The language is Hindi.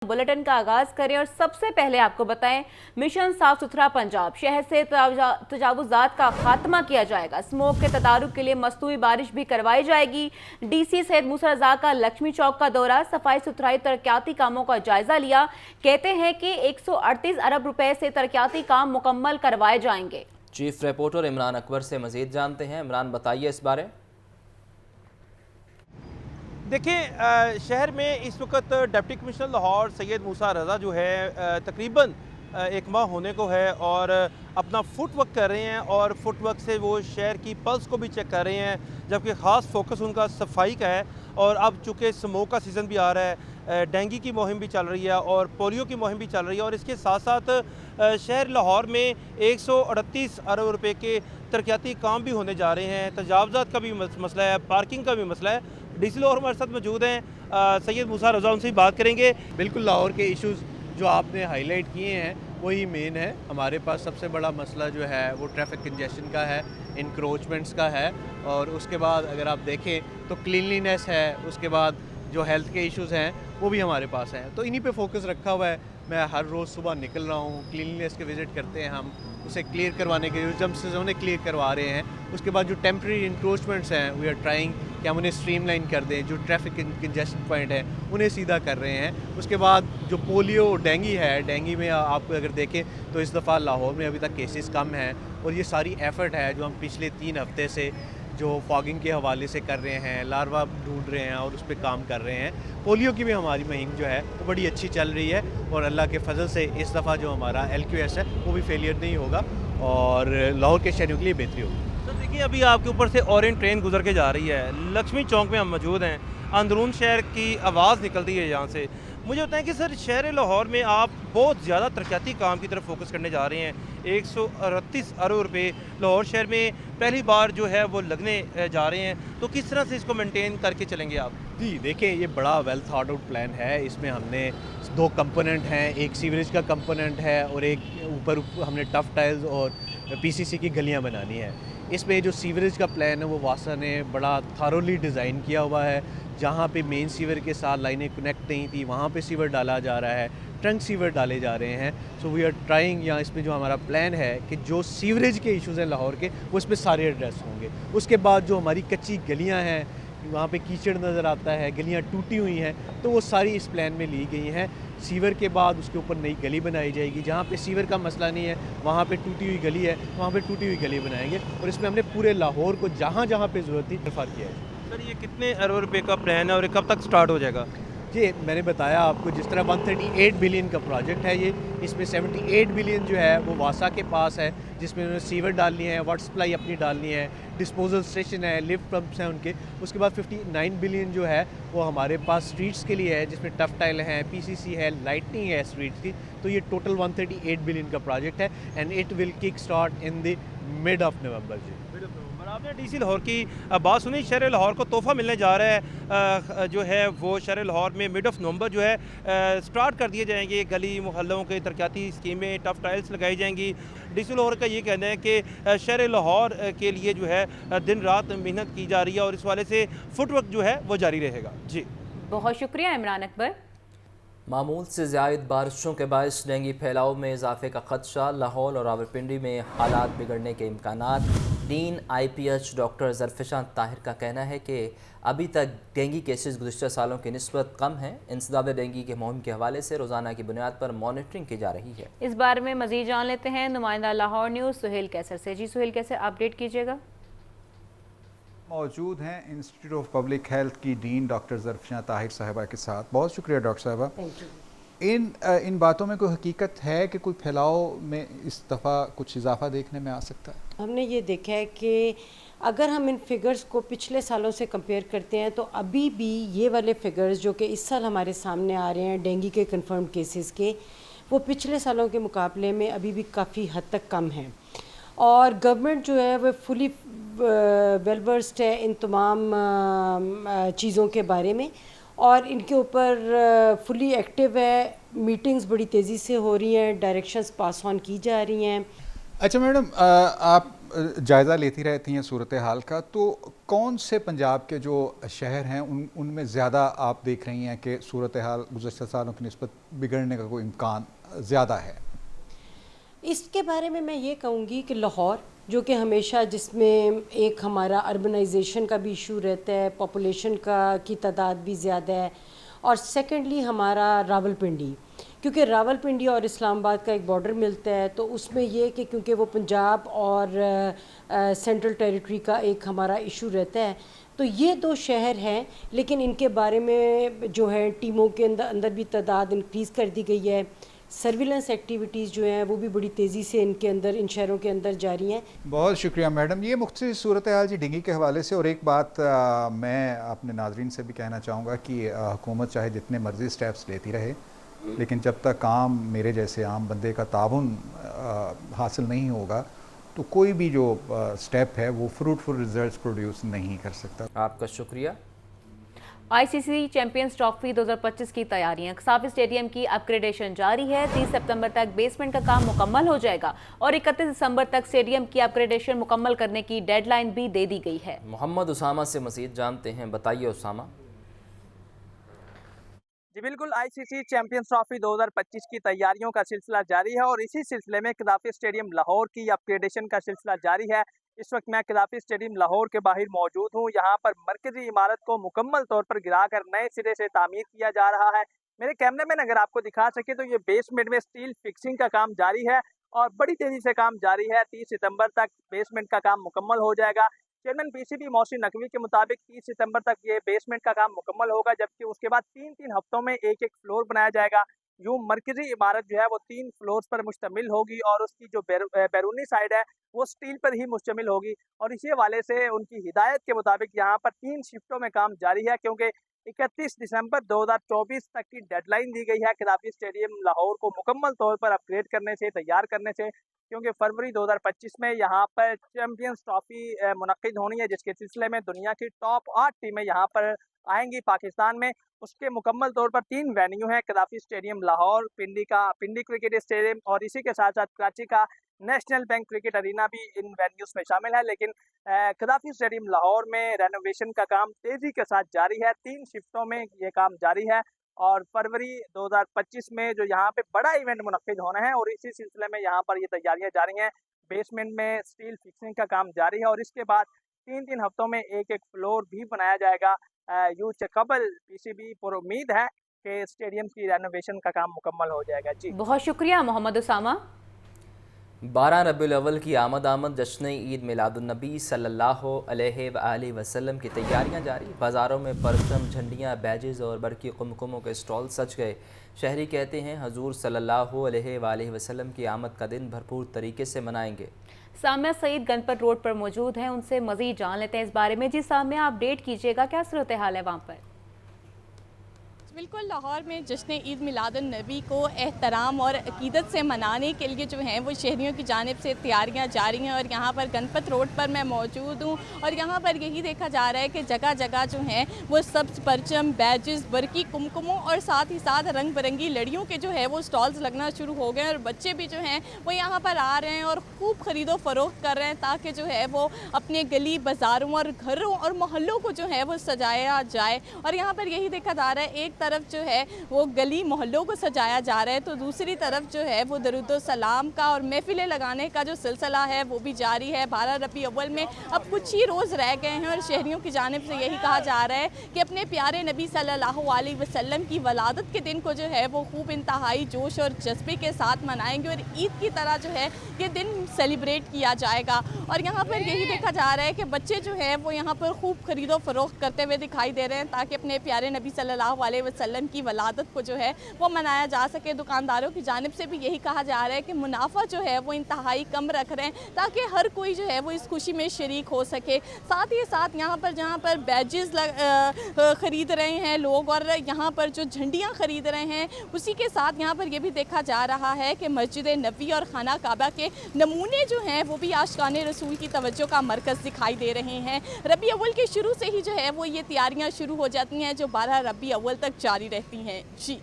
बुलेटिन का आगाज करें और सबसे पहले आपको बताएं, मिशन साफ सुथरा पंजाब। शहर से तजावुजात का खात्मा किया जाएगा। स्मोक के तदारुक के लिए मस्तूई बारिश भी करवाई जाएगी। डीसी सैयद मूसा रजा का लक्ष्मी चौक का दौरा, सफाई सुथराई तरक्याती कामों का जायजा लिया। कहते हैं कि 138 अरब रुपए से तरक्याती काम मुकम्मल करवाए जाएंगे। चीफ रिपोर्टर इमरान अकबर से मजीद जानते हैं। इमरान, बताइए इस बारे। देखिए, शहर में इस वक्त डिप्टी कमिश्नर लाहौर सैयद मूसा रज़ा जो है तकरीबन एक माह होने को है और अपना फुट वर्क कर रहे हैं और फुट वर्क से वो शहर की पल्स को भी चेक कर रहे हैं, जबकि ख़ास फोकस उनका सफाई का है। और अब चूँकि स्मोक का सीज़न भी आ रहा है, डेंगू की मुहिम भी चल रही है और पोलियो की मुहिम भी चल रही है और इसके साथ साथ शहर लाहौर में 138 अरब रुपए के तरक्याती काम भी होने जा रहे हैं। तजावज़ात का भी मसला है, पार्किंग का भी मसला है। डीसी लाहौर हमारे साथ मौजूद हैं सैयद मूसा रज़ा, उनसे बात करेंगे। बिल्कुल, लाहौर के इश्यूज़ जो आपने हाईलाइट किए हैं वही मेन है। हमारे पास सबसे बड़ा मसला जो है वो ट्रैफिक कंजेशन का है, इंक्रोचमेंट्स का है, और उसके बाद अगर आप देखें तो क्लीनलीनेस है, उसके बाद जो हेल्थ के इश्यूज़ हैं वो भी हमारे पास हैं। तो इन्हीं पे फोकस रखा हुआ है। मैं हर रोज़ सुबह निकल रहा हूँ, क्लीनलीनेस के विज़िट करते हैं हम, उसे क्लियर करवाने के जंप से उन्हें क्लियर करवा रहे हैं। उसके बाद जो टेम्प्रेरी इंक्रोचमेंट्स हैं वी आर ट्राइंग कि हम उन्हें स्ट्रीमलाइन कर दें। जो ट्रैफिक कंजेशन पॉइंट है उन्हें सीधा कर रहे हैं। उसके बाद जो पोलियो डेंगू है, डेंगू में आप अगर देखें तो इस दफ़ा लाहौर में अभी तक केसेस कम हैं और ये सारी एफ़र्ट है जो हम पिछले 3 हफ्ते से जो फॉगिंग के हवाले से कर रहे हैं, लार्वा ढूंढ रहे हैं और उस पर काम कर रहे हैं। पोलियो की भी हमारी मुहिम जो है वो बड़ी अच्छी चल रही है और अल्लाह के फजल से इस दफ़ा जो हमारा LQS है वो भी फेलियर नहीं होगा और लाहौर के शहरियों के लिए बेहतरी होगी। तो देखिए, अभी आपके ऊपर से ऑरेंज ट्रेन गुजर के जा रही है, लक्ष्मी चौक में हम मौजूद हैं, अंदरून शहर की आवाज़ निकलती है यहाँ से। मुझे बताएं कि सर, शहर लाहौर में आप बहुत ज़्यादा तरक्याती काम की तरफ फोकस करने जा रहे हैं। 138 अरब रुपए लाहौर शहर में पहली बार जो है वो लगने जा रहे हैं, तो किस तरह से इसको मेंटेन करके चलेंगे आप? जी देखिए, ये बड़ा वेल थॉट आउट प्लान है। इसमें हमने 2 कंपोनेंट हैं, एक सीवरेज का कंपोनेंट है और एक ऊपर हमने टफ टाइल्स और PCC की गलियां बनानी है। इसमें जो सीवरेज का प्लान है वो वासा ने बड़ा थारोली डिज़ाइन किया हुआ है। जहाँ पे मेन सीवर के साथ लाइनें कनेक्ट नहीं थी वहाँ पे सीवर डाला जा रहा है, ट्रंक सीवर डाले जा रहे हैं। सो वी आर ट्राइंग, यहाँ इसमें जो हमारा प्लान है कि जो सीवरेज के इश्यूज़ हैं लाहौर के वो इसमें सारे एड्रेस होंगे। उसके बाद जो हमारी कच्ची गलियाँ हैं वहाँ पे कीचड़ नज़र आता है, गलियाँ टूटी हुई हैं, तो वो सारी इस प्लान में ली गई हैं। सीवर के बाद उसके ऊपर नई गली बनाई जाएगी। जहाँ पे सीवर का मसला नहीं है वहाँ पे टूटी हुई गली है, वहाँ पे टूटी हुई गली बनाएंगे और इसमें हमने पूरे लाहौर को जहाँ जहाँ पे ज़रूरत थी रेफर किया है। सर, ये कितने अरब रुपए का प्लान है और कब तक स्टार्ट हो जाएगा? जी, मैंने बताया आपको, जिस तरह 138 बिलियन का प्रोजेक्ट है ये, इसमें 78 बिलियन जो है वो वासा के पास है, जिसमें उन्होंने सीवर डालनी है, वाटर सप्लाई अपनी डालनी है, डिस्पोजल स्टेशन है, लिफ्ट पंप्स हैं उनके। उसके बाद 59 बिलियन जो है वो हमारे पास स्ट्रीट्स के लिए है, जिसमें टफ टाइल है, PCC है, लाइटनिंग है स्ट्रीट्स की। तो ये टोटल 138 बिलियन का प्रोजेक्ट है and it will kick start in the mid of November. जी, आपने डीसी लाहौर की बात सुनी, शहर लाहौर को तोहफा मिलने जा रहा है जो है वो शहर लाहौर में मिड ऑफ नवंबर जो है स्टार्ट कर दिए जाएंगे। गली मोहल्लों के तरक्याती स्कीमें, टफ टाइल्स लगाई जाएंगी। डीसी लाहौर का ये कहना है कि शहर लाहौर के लिए जो है दिन रात मेहनत की जा रही है और इस वाले से फुटवर्क जो है वो जारी रहेगा। जी, बहुत शुक्रिया इमरान अकबर। मामूल से ज़ायद बारिशों के बायस डेंगू फैलाव में इजाफे का खदशा, लाहौर और रावलपिंडी में हालात बिगड़ने के इम्कानात। डीन IPH डॉक्टर ज़रफ़िशान ताहिर का कहना है कि अभी तक डेंगू केसेस गुज़िश्ता सालों की निस्बत कम हैं। इंसदाद डेंगू के मुहिम के हवाले से रोज़ाना की बुनियाद पर मॉनिटरिंग की जा रही है। इस बारे में मज़ीद जान लेते हैं नुमाइंदा लाहौर न्यूज़ सुहेल कैसर से। जी सुहेल, कैसे अपडेट कीजिएगा। मौजूद हैं इंस्टीट्यूट ऑफ पब्लिक हेल्थ की डीन डॉक्टर ज़रफ़िशान ताहिर साहिबा के साथ। बहुत शुक्रिया डॉक्टर साहिबा। इन बातों में कोई हकीकत है कि कोई फैलाव में इस दफ़ा कुछ इजाफा देखने में आ सकता है? हमने ये देखा है कि अगर हम इन फिगर्स को पिछले सालों से कंपेयर करते हैं तो अभी भी ये वाले फिगर्स जो कि इस साल हमारे सामने आ रहे हैं डेंगू के कंफर्म केसेस के, वो पिछले सालों के मुकाबले में अभी भी काफ़ी हद तक कम हैं। और गवर्नमेंट जो है वह फुली वेल वर्स्ड है इन तमाम चीज़ों के बारे में और इनके ऊपर फुली एक्टिव है। मीटिंग्स बड़ी तेज़ी से हो रही हैं, डायरेक्शंस पास ऑन की जा रही हैं। अच्छा मैडम, आप जायज़ा लेती रहती हैं सूरत हाल का, तो कौन से पंजाब के जो शहर हैं उनमें ज़्यादा आप देख रही हैं कि सूरत हाल गुज़श्ता सालों की निस्बत बिगड़ने का कोई इम्कान ज़्यादा है? इसके बारे में मैं ये कहूँगी कि लाहौर, जो कि हमेशा जिसमें एक हमारा अर्बनाइजेशन का भी इशू रहता है, पॉपुलेशन की तादाद भी ज़्यादा है, और सेकेंडली हमारा रावलपिंडी, क्योंकि रावलपिंडी और इस्लामाबाद का एक बॉर्डर मिलता है, तो उसमें ये कि क्योंकि वो पंजाब और सेंट्रल टेरिटरी का एक हमारा इशू रहता है, तो ये दो शहर हैं। लेकिन इनके बारे में जो है टीमों के अंदर भी तादाद इंक्रीज़ कर दी गई है। सर्विलेंस एक्टिविटीज़ जो हैं वो भी बड़ी तेज़ी से इनके अंदर, इन शहरों के अंदर जारी हैं। बहुत शुक्रिया मैडम, ये मुख्तलिफ सूरत हाल जी डिंगी के हवाले से। और एक बात मैं अपने नाजरीन से भी कहना चाहूँगा कि हुकूमत चाहे जितने मर्जी स्टेप्स लेती रहे, लेकिन जब तक आम मेरे जैसे आम बंदे का ताउन हासिल नहीं होगा तो कोई भी जो स्टेप है वो फ्रूटफुल रिजल्ट्स प्रोड्यूस नहीं कर सकता। आपका शुक्रिया। आईसीसी चैंपियंस ट्रॉफी 2025 की तैयारियां, साफी स्टेडियम की अपग्रेडेशन जारी है। 30 सितंबर तक बेसमेंट का काम मुकम्मल हो जाएगा और 31 दिसंबर तक स्टेडियम की अपग्रेडेशन मुकम्मल करने की डेडलाइन भी दे दी गई है। मोहम्मद उसामा से मज़ीद जानते हैं, बताइए उसामा। जी बिल्कुल, आईसीसी चैंपियंस ट्रॉफी 2025 की तैयारियों का सिलसिला जारी है और इसी सिलसिले में कदाफी स्टेडियम लाहौर की अपग्रेडेशन का सिलसिला जारी है। इस वक्त मैं कदाफी स्टेडियम लाहौर के बाहर मौजूद हूँ। यहाँ पर मरकजी इमारत को मुकम्मल तौर पर गिराकर नए सिरे से तामीर किया जा रहा है। मेरे कैमरामैन अगर आपको दिखा सके तो ये बेसमेंट में स्टील फिक्सिंग का काम जारी है और बड़ी तेजी से काम जारी है। 30 सितंबर तक बेसमेंट का काम मुकम्मल हो जाएगा। चेयरमैन पीसीबी मोहसिन नकवी के मुताबिक 30 सितंबर तक ये बेसमेंट का काम मुकम्मल होगा, जबकि उसके बाद 3-3 हफ्तों में एक एक फ्लोर बनाया जाएगा। यूँ मरकजी इमारत जो है वो 3 फ्लोर्स पर मुश्तमिल होगी और उसकी जो बैरूनी साइड है वो स्टील पर ही मुश्तमिल होगी। और इसी हवाले से उनकी हिदायत के मुताबिक यहाँ पर 3 शिफ्टों में काम जारी है, क्योंकि 31 दिसंबर 2024 तक की डेडलाइन दी गई है कदाफी स्टेडियम लाहौर को मुकम्मल तौर पर अपग्रेड करने से, तैयार करने से, क्योंकि फरवरी 2025 में यहाँ पर चैंपियंस ट्रॉफी मुनक्किद होनी है, जिसके सिलसिले में दुनिया की टॉप 8 टीमें यहाँ पर आएंगी पाकिस्तान में। उसके मुकम्मल तौर पर 3 वेन्यू हैं, कदाफी स्टेडियम लाहौर, पिंडी क्रिकेट स्टेडियम और इसी के साथ साथ कराची का नेशनल बैंक क्रिकेट अरीना भी इन वेन्यूज़ में शामिल है। लेकिन कदाफी स्टेडियम लाहौर में रेनोवेशन का काम तेज़ी के साथ जारी है। 3 शिफ्टों में ये काम जारी है और फरवरी 2025 में जो यहाँ पे बड़ा इवेंट मुनक्किद होना है और इसी सिलसिले में यहाँ पर ये तैयारियाँ जारी हैं। बेसमेंट में स्टील फिक्सिंग का काम जारी है और इसके बाद 3-3 हफ्तों में एक एक फ्लोर भी बनाया जाएगा। यूँ कबल पीसीबी पर उम्मीद है कि स्टेडियम की रेनोवेशन का काम मुकम्मल हो जाएगा। जी बहुत शुक्रिया मोहम्मद उसामा। 12 रबीउल अव्वल की आमद जश्न ईद मिलादुन्नबी सल्लल्लाहु अलैहि वसल्लम की तैयारियां जारी। बाज़ारों में परचम, झंडियां, बैजेस और बरकी कुमकुमों के स्टॉल सज गए। शहरी कहते हैं हजूर सल्लल्लाहु अलैहि वसल्लम की आमद का दिन भरपूर तरीके से मनाएंगे। सामिया सईद गणपत रोड पर मौजूद हैं, उनसे मज़ीद जान लेते हैं इस बारे में। जी सामिया, अपडेट कीजिएगा, क्या सूरत हाल है वहाँ पर? बिल्कुल, लाहौर में जश्न ईद मिलादुन्नबी को एहतराम और अकीदत से मनाने के लिए जो हैं वो शहरियों की जानिब से तैयारियां जारी हैं और यहाँ पर गणपत रोड पर मैं मौजूद हूँ और यहाँ पर यही देखा जा रहा है कि जगह जगह जो हैं वो सब्ज़ परचम, बैजेस, बरकी कुमकुमों और साथ ही साथ रंग बिरंगी लड़ियों के जो है वो स्टॉल्स लगना शुरू हो गए और बच्चे भी जो हैं वो यहाँ पर आ रहे हैं और खूब ख़रीदो फरोख्त कर रहे हैं ताकि जो है वो अपने गली बाज़ारों और घरों और मोहल्लों को जो है वो सजाया जाए। और यहाँ पर यही देखा जा रहा है, एक तरफ जो है वो गली मोहल्लों को सजाया जा रहा है तो दूसरी तरफ जो है वो दरूद सलाम का और महफिलें लगाने का जो सिलसिला है वो भी जारी है। 12 रबी अव्वल में अब कुछ ही रोज़ रह गए हैं और शहरियों की जानिब से यही कहा जा रहा है कि अपने प्यारे नबी सल्लल्लाहु अलैहि वसल्लम की वलादत के दिन को जो है वो खूब इंतहाई जोश और जज्बे के साथ मनाएंगे और ईद की तरह जो है ये दिन सेलिब्रेट किया जाएगा। और यहाँ पर यही देखा जा रहा है कि बच्चे जो है वो यहाँ पर खूब खरीदो फरोख्त करते हुए दिखाई दे रहे हैं ताकि अपने प्यारे नबी सल्लल्लाहु अलैहि वसल्लम की वलादत को जो है वो मनाया जा सके। दुकानदारों की जानिब से भी यही कहा जा रहा है कि मुनाफा जो है वो इंतहाई कम रख रहे हैं ताकि हर कोई जो है वो इस खुशी में शरीक हो सके। साथ ही साथ यहाँ पर जहाँ पर बैजेस ख़रीद रहे हैं लोग और यहाँ पर जो झंडियाँ ख़रीद रहे हैं, उसी के साथ यहाँ पर ये भी देखा जा रहा है कि मस्जिद नबी और खाना काबा के नमूने जो हैं वो भी आशिकान रसूल की तवज्जो का मरकज़ दिखाई दे रहे हैं। रबी अव्वल के शुरू से ही जो है वो ये तैयारियाँ शुरू हो जाती हैं जो 12 रबी अव्वल तक जारी रहती हैं। जी।